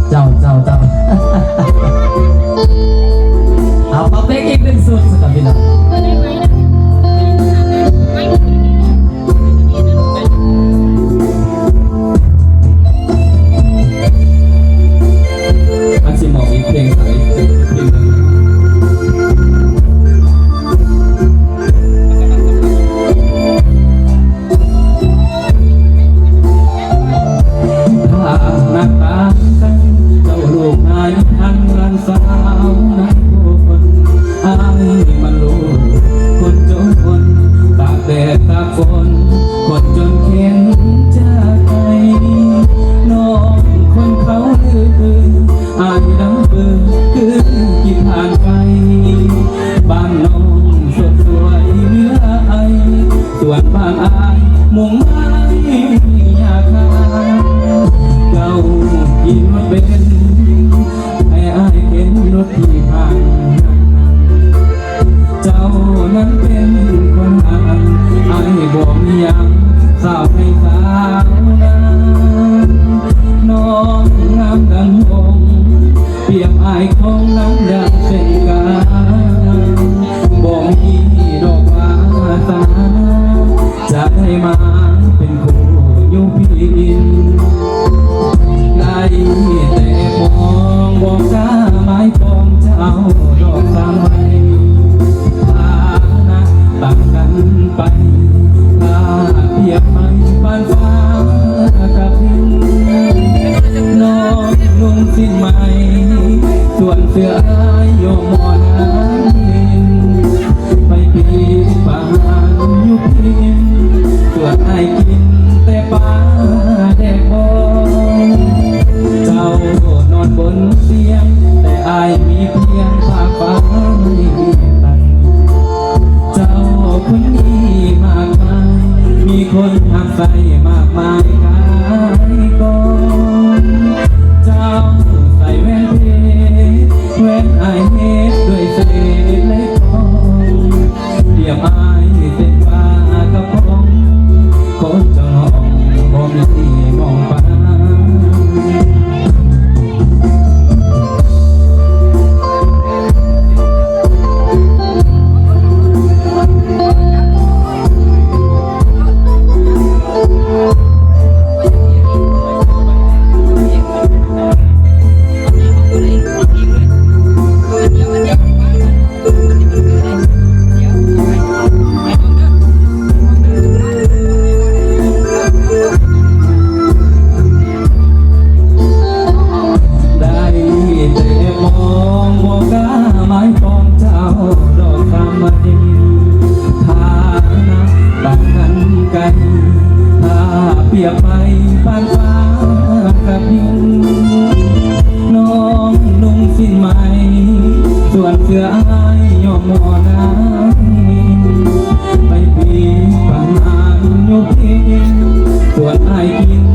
เจ้าเอาปะเป๊กอีกหนึ่งสุดสกับพี่น้องอันสิมองอีกเพลงใส่เพลงหนึ่งนักตากันเจ้าลูกนายทันรันสาวนักคนอายมันลูกคนจนคนตากแดดตากฝนคนจนเข็นใจน้องคนเขาลืออายน้ำปืนคือกี่ผ่านไปบ้านน้องสดสวยเนื้อไอส่วนบ้านอายมุงไม้ยาคาเจ้ากินมาเป็นให้อายเห็นรถที่ผ่านเจ้านั้นเป็นคนอ่านอายบอกยังสาวให้สาวนั้นน้องงามดังองค์เปรียบอายของน้ำดังเส้นกาบอกมีดอกวาสนาจะให้มาเป็นคู่อยู่พินได้แต่มองบอกกล้าไม้ปองเจ้าดอกสามใบฐานะต่างกันไปถ้าเทียบไม่ปานฟ้ากับดินน้องนุ่งสิ้นไหมส่วนเสื้ออายโยมมอนไปปีป่านยุพินส่วนอายกินแต่ปลาแดกบอเจ้านอนบนเตียงแต่อายมีเพียงผ้าฟ้าตันเจ้าคนนี้มากมายมีคนหักใส่มากมายกายก่อนเจ้าใส่แว่นเพชรแว่นอายเฮ็ดด้วยเศษเล็กทองเรียบอายเส้นฟ้ากระพงคนจะมองบ่มีที่มองฟ้าเปรียบไปปานฟ้ากับดินน้องนุ่งสิ้นไหมส่วนเสื้ออายยอมมอน้ำไปปีปานนานยุพินส่วนอายกิน